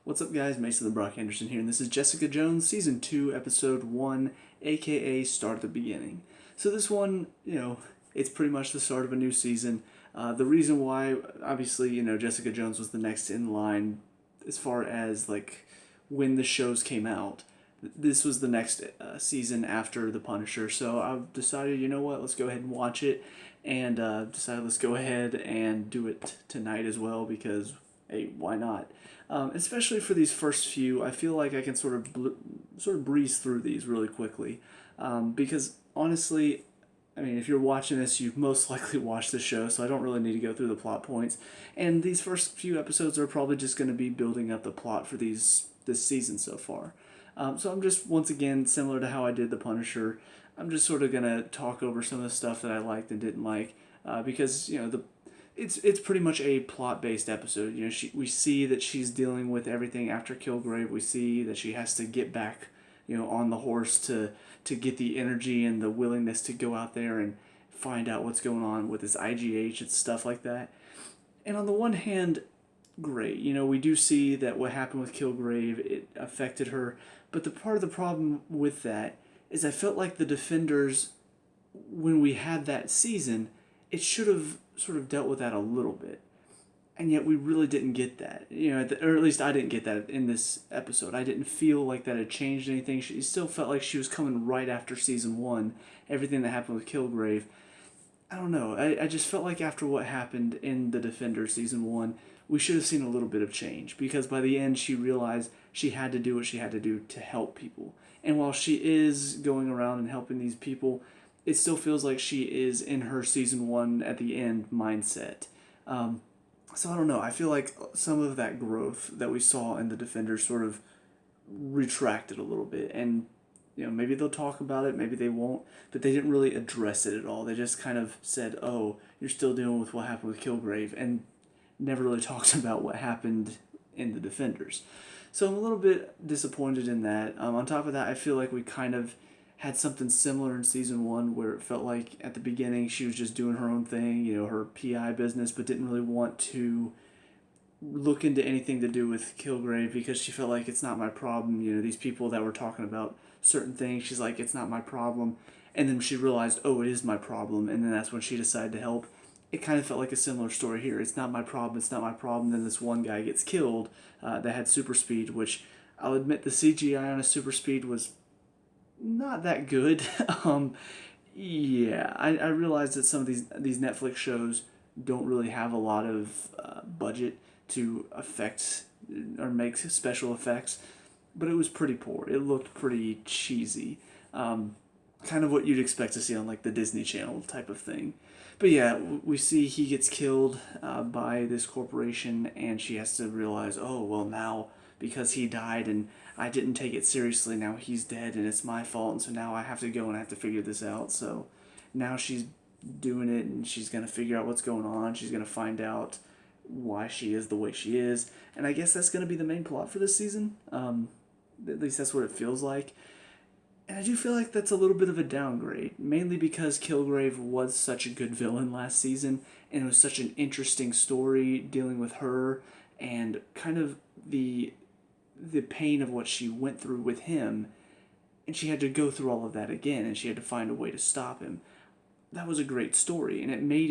What's up, guys? Mason the Brock Henderson here, and this is Jessica Jones, Season 2, Episode 1, aka Start at the Beginning. So this one, it's pretty much the start of a new season. The reason why, obviously, Jessica Jones was the next in line as far as, when the shows came out. This was the next season after The Punisher, so I've decided, you know what, let's go ahead and watch it, and decided let's go ahead and do it tonight as well, because, hey, why not? Especially for these first few, I feel like I can sort of breeze through these really quickly, because honestly, I mean, if you're watching this, you've most likely watched the show, so I don't really need to go through the plot points. And these first few episodes are probably just going to be building up the plot for this season so far. So I'm just, once again, similar to how I did The Punisher, I'm just sort of going to talk over some of the stuff that I liked and didn't like, because, it's pretty much a plot-based episode. We see that she's dealing with everything after Kilgrave. We see that she has to get back, on the horse to get the energy and the willingness to go out there and find out what's going on with this IGH and stuff like that. And on the one hand, great. We do see that what happened with Kilgrave, it affected her. But the part of the problem with that is I felt like the Defenders, when we had that season, it should have sort of dealt with that a little bit. And yet we really didn't get that. Or at least I didn't get that in this episode. I didn't feel like that had changed anything. She still felt like she was coming right after season 1. Everything that happened with Kilgrave. I don't know. I just felt like after what happened in The Defender season 1, we should have seen a little bit of change. Because by the end, she realized she had to do what she had to do to help people. And while she is going around and helping these people, it still feels like she is in her season 1 at the end mindset. So I don't know. I feel like some of that growth that we saw in The Defender sort of retracted a little bit. And, maybe they'll talk about it, maybe they won't. But they didn't really address it at all. They just kind of said, oh, you're still dealing with what happened with Kilgrave. And never really talked about what happened in The Defenders. So I'm a little bit disappointed in that. On top of that, I feel like we kind of had something similar in season 1 where it felt like at the beginning she was just doing her own thing, her PI business, but didn't really want to look into anything to do with Kilgrave because she felt like it's not my problem. These people that were talking about certain things, she's like, it's not my problem. And then she realized, oh, it is my problem. And then that's when she decided to help. It kind of felt like a similar story here. It's not my problem. It's not my problem. Then this one guy gets killed that had super speed, which I'll admit the CGI on a super speed was not that good. I realized that some of these Netflix shows don't really have a lot of budget to affect or make special effects, but it was pretty poor. It looked pretty cheesy, kind of what you'd expect to see on like the Disney Channel type of thing. But yeah, we see he gets killed by this corporation, and she has to realize, oh well, now because he died and I didn't take it seriously, now he's dead and it's my fault, and so now I have to go and I have to figure this out. So now she's doing it, and she's going to figure out what's going on. She's going to find out why she is the way she is, and I guess that's going to be the main plot for this season. At least that's what it feels like. And I do feel like that's a little bit of a downgrade, mainly because Kilgrave was such a good villain last season, and it was such an interesting story dealing with her and kind of the pain of what she went through with him, and she had to go through all of that again, and she had to find a way to stop him. That was a great story, and it made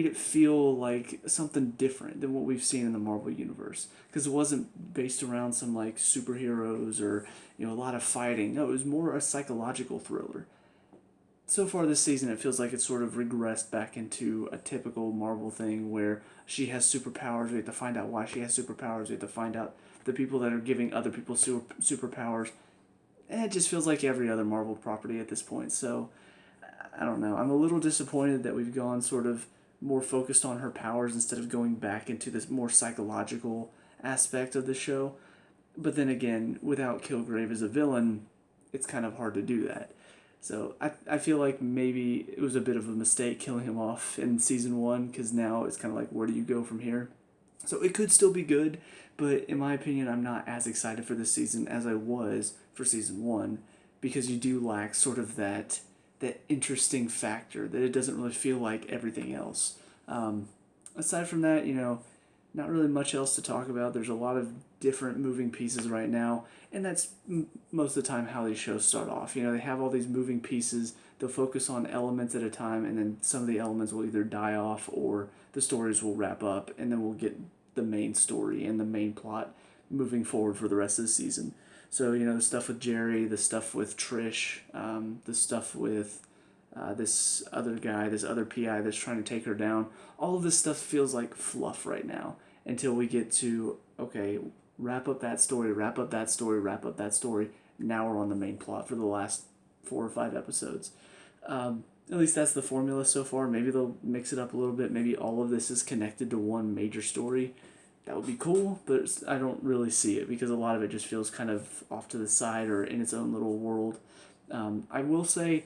it feel like something different than what we've seen in the Marvel Universe, because it wasn't based around some like superheroes or a lot of fighting. No, it was more a psychological thriller. So far this season, it feels like it's sort of regressed back into a typical Marvel thing where she has superpowers. We have to find out why she has superpowers. We have to find out the people that are giving other people superpowers. And it just feels like every other Marvel property at this point. So I don't know. I'm a little disappointed that we've gone sort of more focused on her powers instead of going back into this more psychological aspect of the show. But then again, without Kilgrave as a villain, it's kind of hard to do that. So I feel like maybe it was a bit of a mistake killing him off in season 1, because now it's kind of like, where do you go from here? So it could still be good, but in my opinion, I'm not as excited for this season as I was for season 1, because you do lack sort of that interesting factor, that it doesn't really feel like everything else. Aside from that, not really much else to talk about. There's a lot of different moving pieces right now, and that's most of the time how these shows start off. They have all these moving pieces. They'll focus on elements at a time, and then some of the elements will either die off or the stories will wrap up, and then we'll get the main story and the main plot moving forward for the rest of the season. So, the stuff with Jerry, the stuff with Trish, the stuff with this other guy, this other PI that's trying to take her down. All of this stuff feels like fluff right now until we get to, okay, wrap up that story, wrap up that story, wrap up that story. Now we're on the main plot for the last 4 or 5 episodes. At least that's the formula so far. Maybe they'll mix it up a little bit. Maybe all of this is connected to one major story. That would be cool, but I don't really see it because a lot of it just feels kind of off to the side or in its own little world. I will say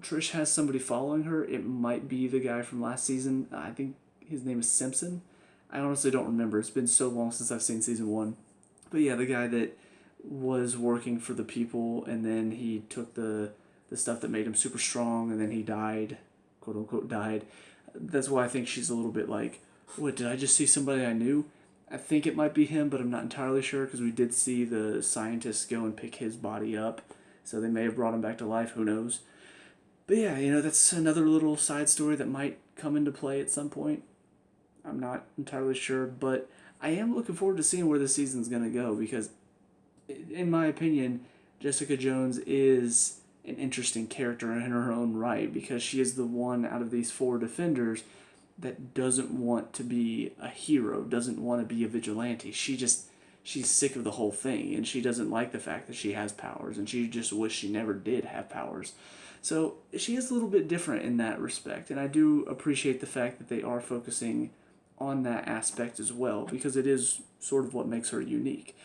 Trish has somebody following her. It might be the guy from last season. I think his name is Simpson. I honestly don't remember. It's been so long since I've seen season 1. But yeah, the guy that was working for the people, and then he took the stuff that made him super strong, and then he died, quote unquote died. That's why I think she's a little bit like, what, did I just see somebody I knew? I think it might be him, but I'm not entirely sure because we did see the scientists go and pick his body up. So they may have brought him back to life, who knows. But yeah, that's another little side story that might come into play at some point. I'm not entirely sure, but I am looking forward to seeing where this season's going to go because, in my opinion, Jessica Jones is an interesting character in her own right because she is the one out of these 4 defenders that doesn't want to be a hero, doesn't want to be a vigilante. She's sick of the whole thing, and she doesn't like the fact that she has powers, and she just wishes she never did have powers. So she is a little bit different in that respect, and I do appreciate the fact that they are focusing on that aspect as well, because it is sort of what makes her unique.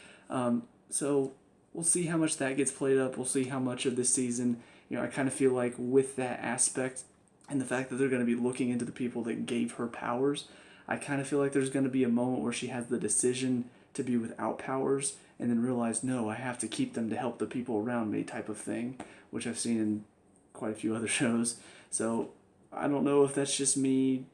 So we'll see how much that gets played up. We'll see how much of this season, I kind of feel like with that aspect and the fact that they're going to be looking into the people that gave her powers, I kind of feel like there's going to be a moment where she has the decision to be without powers and then realize, no, I have to keep them to help the people around me type of thing, which I've seen in quite a few other shows. So I don't know if that's just me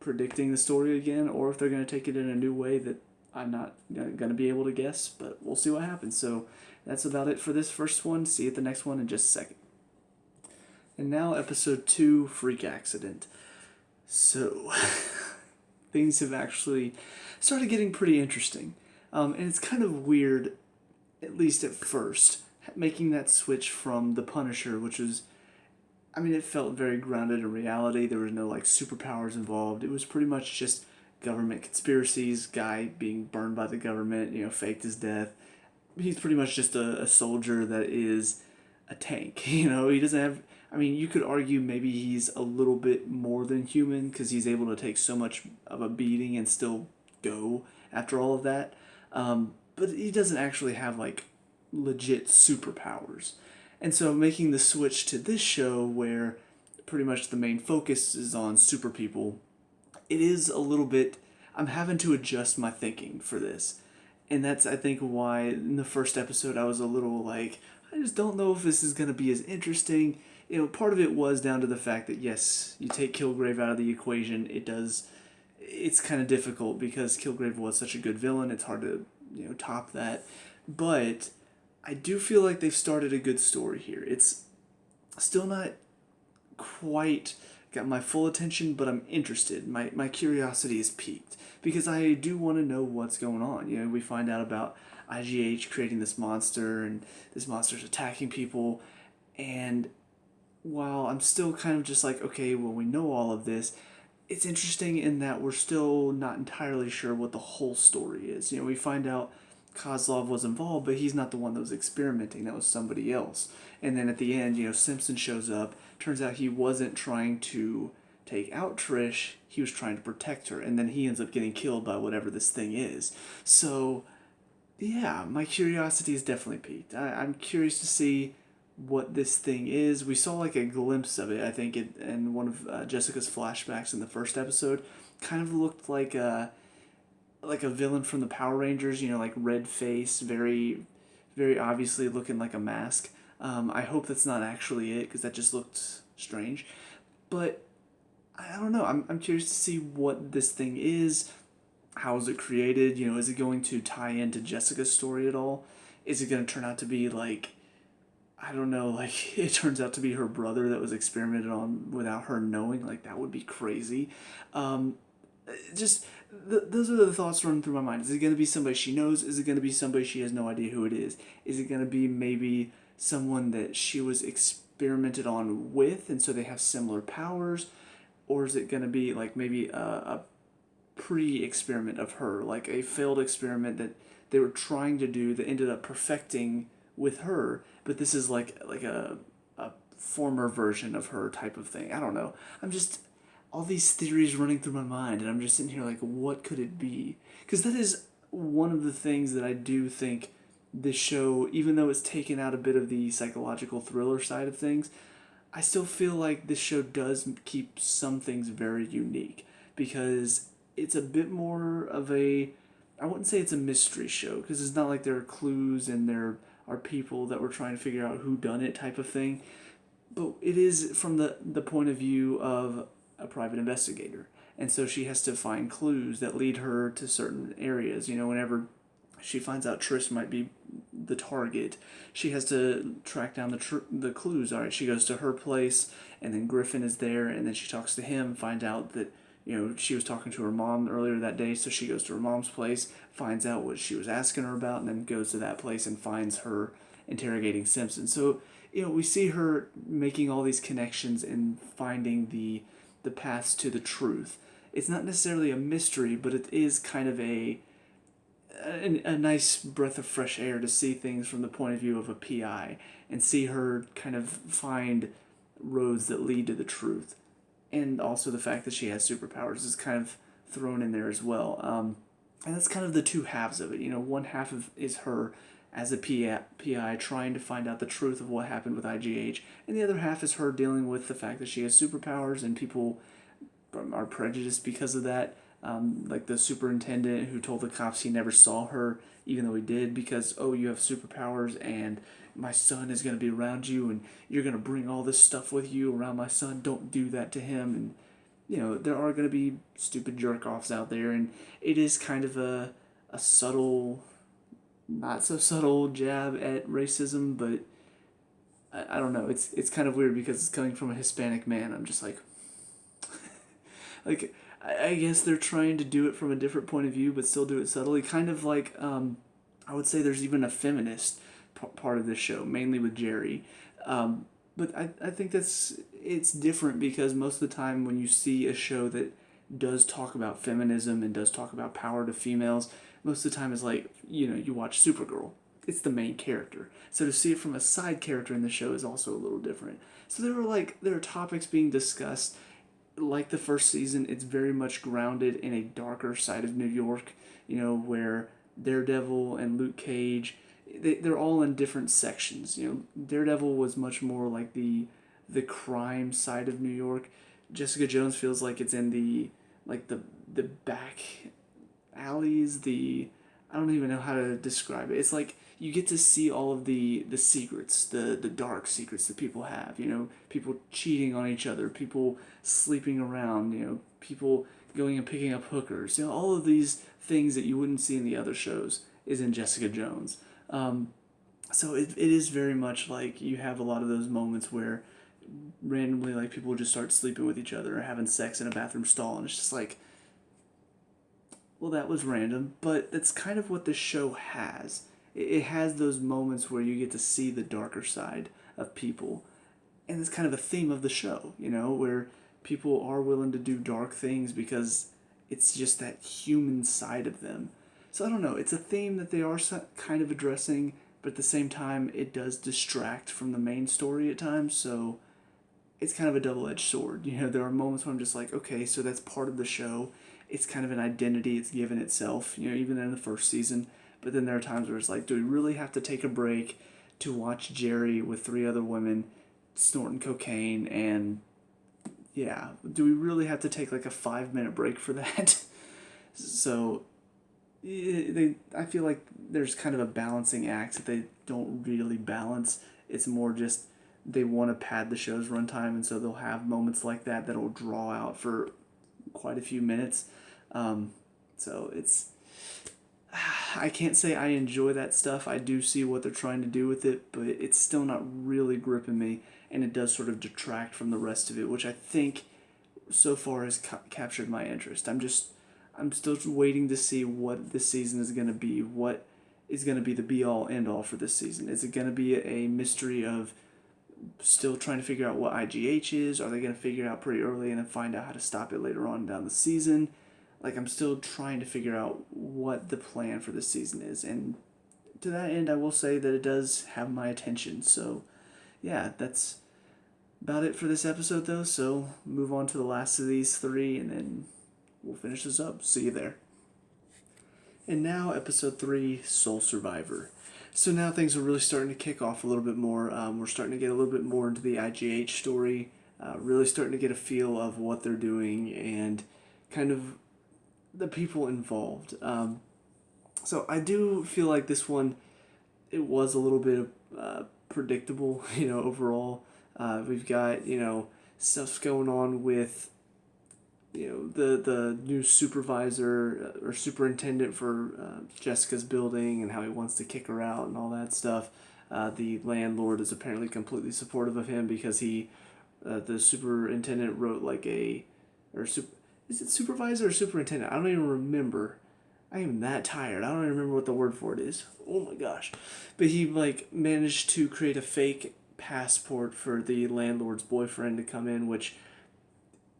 predicting the story again or if they're going to take it in a new way that I'm not going to be able to guess, but we'll see what happens. So that's about it for this first one. See you at the next one in just a second. And now episode 2, Freak Accident. So things have actually started getting pretty interesting. And it's kind of weird, at least at first, making that switch from The Punisher, which was, it felt very grounded in reality. There was no superpowers involved. It was pretty much just government conspiracies, guy being burned by the government, faked his death. He's pretty much just a soldier that is a tank. He doesn't have, you could argue maybe he's a little bit more than human because he's able to take so much of a beating and still go after all of that. But he doesn't actually have legit superpowers. And so making the switch to this show where pretty much the main focus is on super people, it is a little bit, I'm having to adjust my thinking for this. And that's, I think, why in the first episode I was a little I just don't know if this is going to be as interesting. Part of it was down to the fact that, yes, you take Kilgrave out of the equation, it's kind of difficult because Kilgrave was such a good villain, it's hard to, top that. But I do feel like they've started a good story here. It's still not quite got my full attention, but I'm interested. My curiosity is piqued because I do want to know what's going on. We find out about IGH creating this monster, and this monster's attacking people, and while I'm still kind of just okay, well, we know all of this, it's interesting in that we're still not entirely sure what the whole story is. We find out Kozlov was involved, but he's not the one that was experimenting. That was somebody else. And then at the end, Simpson shows up. Turns out he wasn't trying to take out Trish. He was trying to protect her. And then he ends up getting killed by whatever this thing is. So, yeah, my curiosity is definitely piqued. I'm curious to see what this thing is. We saw a glimpse of it, I think, in one of Jessica's flashbacks in the first episode. Kind of looked like a villain from the Power Rangers, red face, very, very obviously looking like a mask. I hope that's not actually it, because that just looked strange. But I don't know. I'm curious to see what this thing is. How is it created? You know, is it going to tie into Jessica's story at all? Is it going to turn out to be like, I don't know, like it turns out to be her brother that was experimented on without her knowing? Like, that would be crazy. Um, just those are the thoughts running through my mind. Is it going to be somebody she knows? Is it going to be somebody she has no idea who it is? Is it going to be maybe someone that she was experimented on with, and so they have similar powers? Or is it going to be like maybe a pre-experiment of her, like a failed experiment that they were trying to do that ended up perfecting with her, but this is like a former version of her type of thing. I don't know. I'm just all these theories running through my mind, and I'm just sitting here like, what could it be? Because that is one of the things that I do think this show, even though it's taken out a bit of the psychological thriller side of things, I still feel like this show does keep some things very unique because it's a bit more of a, I wouldn't say it's a mystery show because it's not like there are clues and there are people that we're trying to figure out who done it type of thing, but it is from the point of view of a private investigator. And so she has to find clues that lead her to certain areas. You know, whenever she finds out Trish might be the target, she has to track down the clues. All right, she goes to her place, and then Griffin is there, and then she talks to him, find out that, you know, she was talking to her mom earlier that day, so she goes to her mom's place, finds out what she was asking her about, and then goes to that place and finds her interrogating Simpson. So, you know, we see her making all these connections and finding the paths to the truth. It's not necessarily a mystery, but it is kind of a nice breath of fresh air to see things from the point of view of a PI and see her kind of find roads that lead to the truth. And also the fact that she has superpowers is kind of thrown in there as well. And that's kind of the two halves of it. You know, one half is her as a PI trying to find out the truth of what happened with IGH, and the other half is her dealing with the fact that she has superpowers and people are prejudiced because of that. Like the superintendent who told the cops he never saw her, even though he did, because, oh, you have superpowers and my son is going to be around you and you're going to bring all this stuff with you around my son. Don't do that to him. And, you know, there are going to be stupid jerk offs out there. And it is kind of a subtle, not so subtle jab at racism, but I don't know. It's kind of weird because it's coming from a Hispanic man. I'm just like, like, I guess they're trying to do it from a different point of view, but still do it subtly. Kind of like, I would say there's even a feminist part of this show, mainly with Jerry. But I think it's different because most of the time when you see a show that does talk about feminism and does talk about power to females, most of the time it's like, you know, you watch Supergirl. It's the main character. So to see it from a side character in the show is also a little different. So there are topics being discussed. Like the first season, it's very much grounded in a darker side of New York, you know, where Daredevil and Luke Cage, they're all in different sections. You know, Daredevil was much more like the crime side of New York. Jessica Jones feels like it's in the back alleys, I don't even know how to describe it. It's like you get to see all of the secrets, the dark secrets that people have, you know, people cheating on each other, people sleeping around, you know, people going and picking up hookers, you know, all of these things that you wouldn't see in the other shows is in Jessica Jones. So it is very much like you have a lot of those moments where randomly like people just start sleeping with each other or having sex in a bathroom stall, and it's just like, well, that was random, but that's kind of what this show has. It has those moments where you get to see the darker side of people, and it's kind of a theme of the show, you know, where people are willing to do dark things because it's just that human side of them. So I don't know, it's a theme that they are kind of addressing, but at the same time, it does distract from the main story at times, so it's kind of a double-edged sword. You know, there are moments where I'm just like, okay, so that's part of the show. It's kind of an identity it's given itself, you know, even in the first season. But then there are times where it's like, do we really have to take a break to watch Jerry with 3 other women snorting cocaine? And yeah, do we really have to take like a 5-minute break for that? So I feel like there's kind of a balancing act that they don't really balance. It's more just they want to pad the show's runtime, and so they'll have moments like that that'll draw out for quite a few minutes. So I can't say I enjoy that stuff. I do see what they're trying to do with it, but it's still not really gripping me, and it does sort of detract from the rest of it, which I think so far has captured my interest. I'm still waiting to see what this season is going to be. What is going to be the be all end all for this season? Is it going to be a mystery of still trying to figure out what IGH is? Are they going to figure it out pretty early and then find out how to stop it later on down the season? Like, I'm still trying to figure out what the plan for this season is. And to that end, I will say that it does have my attention. So, yeah, that's about it for this episode, though. So, move on to the last of these three, and then we'll finish this up. See you there. And now, episode 3, Soul Survivor. So now things are really starting to kick off a little bit more. We're starting to get a little bit more into the IGH story, really starting to get a feel of what they're doing and kind of the people involved. So I do feel like this one, it was a little bit predictable, overall. We've got, stuff going on with the new supervisor or superintendent for Jessica's building and how he wants to kick her out and all that stuff. The landlord is apparently completely supportive of him because the superintendent wrote is it supervisor or superintendent? I don't even remember. I am that tired. I don't even remember what the word for it is. Oh my gosh. But he managed to create a fake passport for the landlord's boyfriend to come in, which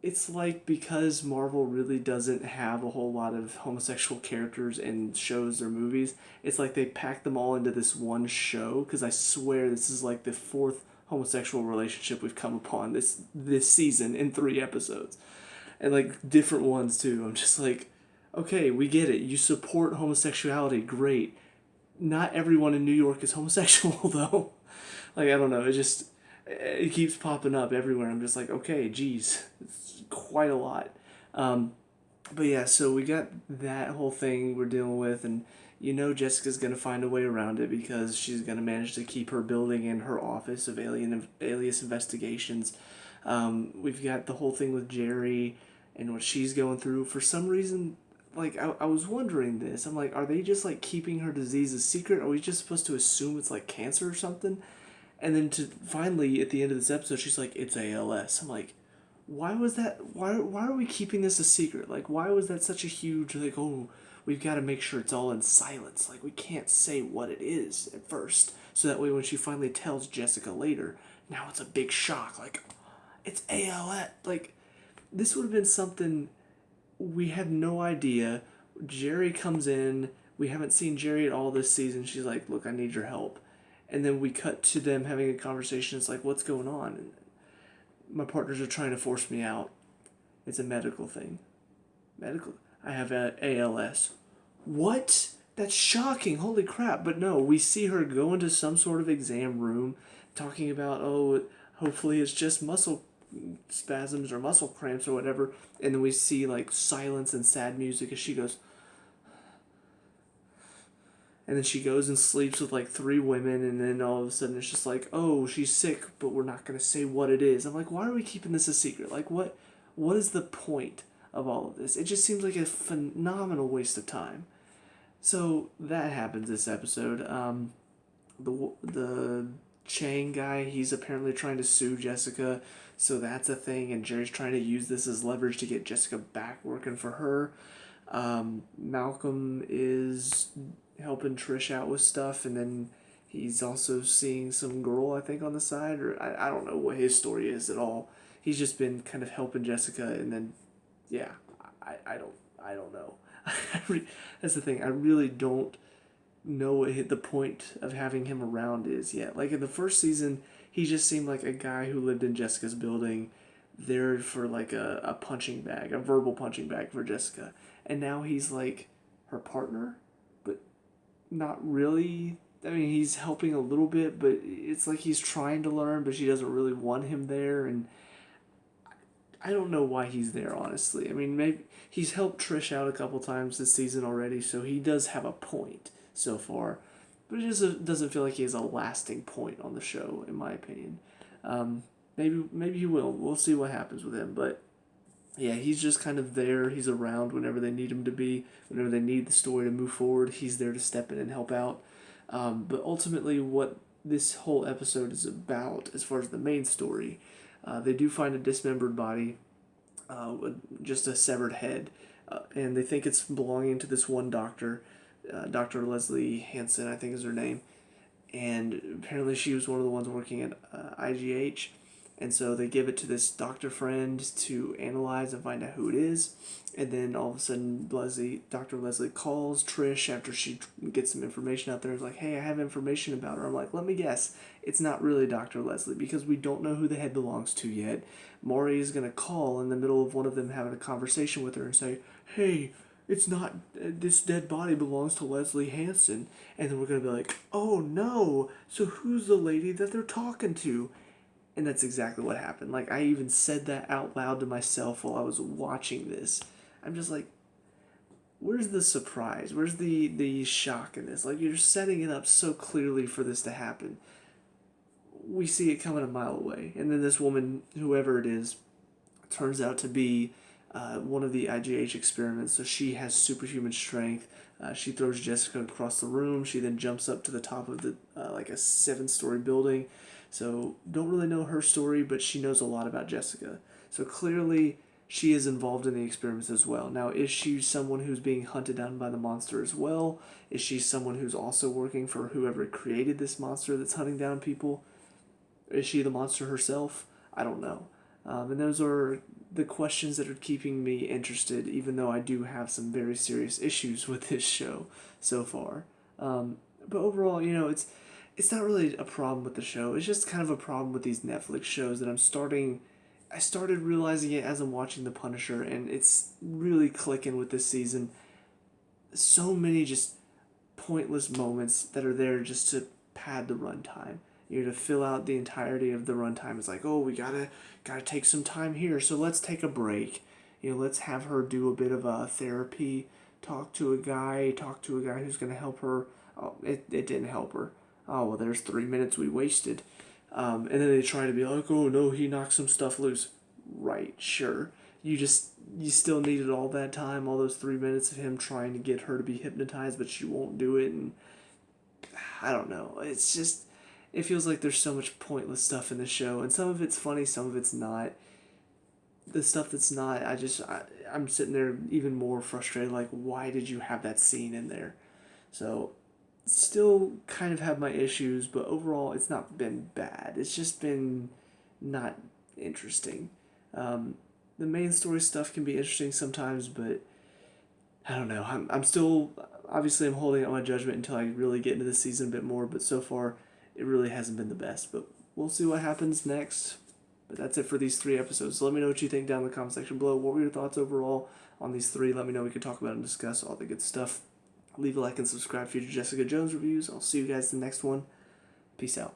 it's because Marvel really doesn't have a whole lot of homosexual characters in shows or movies, it's like they pack them all into this one show, because I swear this is the 4th homosexual relationship we've come upon this season in 3 episodes. And different ones too. I'm just okay, we get it. You support homosexuality, great. Not everyone in New York is homosexual though. I don't know, it keeps popping up everywhere. I'm just okay, geez, it's quite a lot. But yeah, so we got that whole thing we're dealing with, and Jessica's gonna find a way around it because she's gonna manage to keep her building and her office of alias investigations. We've got the whole thing with Jerry and what she's going through. For some reason, I was wondering this. I'm are they just keeping her disease a secret? Are we just supposed to assume it's cancer or something? And then to finally, at the end of this episode, she's it's ALS. I'm why was that? Why are we keeping this a secret? Why was that such a huge, oh, we've got to make sure it's all in silence. We can't say what it is at first. So that way when she finally tells Jessica later, now it's a big shock. It's ALS. This would have been something we had no idea. Jerry comes in. We haven't seen Jerry at all this season. She's look, I need your help. And then we cut to them having a conversation. It's what's going on? And my partners are trying to force me out. It's a medical thing. I have ALS. What? That's shocking. Holy crap. But no, we see her go into some sort of exam room talking about, hopefully it's just muscle spasms or muscle cramps or whatever. And then we see silence and sad music as she goes. And then she goes and sleeps with 3 women, and then all of a sudden it's just oh, she's sick, but we're not going to say what it is. I'm why are we keeping this a secret? What is the point of all of this? It just seems like a phenomenal waste of time. So that happens this episode. The Chang guy, he's apparently trying to sue Jessica, so that's a thing, and Jerry's trying to use this as leverage to get Jessica back working for her. Malcolm is helping Trish out with stuff, and then he's also seeing some girl, I think, on the side, or I don't know what his story is at all. He's just been kind of helping Jessica, and then yeah, I don't know. That's the thing, I really don't know what the point of having him around is yet. In the first season, he just seemed like a guy who lived in Jessica's building, there for a punching bag, a verbal punching bag for Jessica, and now he's her partner, but not really. I mean, he's helping a little bit, but it's he's trying to learn, but she doesn't really want him there, and I don't know why he's there, honestly. I mean, maybe he's helped Trish out a couple times this season already, so he does have a point so far, but it just doesn't feel like he has a lasting point on the show, in my opinion. Maybe he will. We'll see what happens with him, but yeah, he's just kind of there. He's around whenever they need him to be. Whenever they need the story to move forward, he's there to step in and help out. But ultimately, what this whole episode is about, as far as the main story, they do find a dismembered body, with just a severed head, and they think it's belonging to this one doctor, Dr. Leslie Hansen, I think is her name, and apparently she was one of the ones working at IGH, and so they give it to this doctor friend to analyze and find out who it is, and then all of a sudden Dr. Leslie calls Trish after she gets some information out there. Is like, hey, I have information about her. I'm like, let me guess, it's not really Dr. Leslie because we don't know who the head belongs to yet. Maury is gonna call in the middle of one of them having a conversation with her and say, hey, it's not, this dead body belongs to Leslie Hansen. And then we're going to be like, oh no, so who's the lady that they're talking to? And that's exactly what happened. Like, I even said that out loud to myself while I was watching this. I'm just like, where's the surprise? Where's the shock in this? Like, you're setting it up so clearly for this to happen. We see it coming a mile away. And then this woman, whoever it is, turns out to be one of the IGH experiments, so she has superhuman strength. She throws Jessica across the room. She then jumps up to the top of the like a 7-story building. So don't really know her story, but she knows a lot about Jessica. So clearly she is involved in the experiments as well. Now, is she someone who's being hunted down by the monster as well? Is she someone who's also working for whoever created this monster that's hunting down people? Is she the monster herself? I don't know. And those are the questions that are keeping me interested, even though I do have some very serious issues with this show so far. But overall, it's not really a problem with the show. It's just kind of a problem with these Netflix shows that I started realizing it as I'm watching The Punisher, and it's really clicking with this season. So many just pointless moments that are there just to pad the runtime. To fill out the entirety of the runtime. It's like, oh, we gotta take some time here, so let's take a break. Let's have her do a bit of a therapy, talk to a guy who's gonna help her. Oh, it didn't help her. Oh, well, there's 3 minutes we wasted. And then they try to be like, oh no, he knocked some stuff loose. Right, sure. You still needed all that time, all those 3 minutes of him trying to get her to be hypnotized, but she won't do it, and I don't know. It's just, it feels like there's so much pointless stuff in the show, and some of it's funny, some of it's not. The stuff that's not, I'm sitting there even more frustrated, like, why did you have that scene in there? So, still kind of have my issues, but overall, it's not been bad. It's just been not interesting. The main story stuff can be interesting sometimes, but I don't know. I'm still, obviously, I'm holding out my judgment until I really get into the season a bit more, but so far, it really hasn't been the best, but we'll see what happens next. But that's it for these 3 episodes. So let me know what you think down in the comment section below. What were your thoughts overall on these 3? Let me know. We can talk about and discuss all the good stuff. Leave a like and subscribe for future Jessica Jones reviews. I'll see you guys in the next one. Peace out.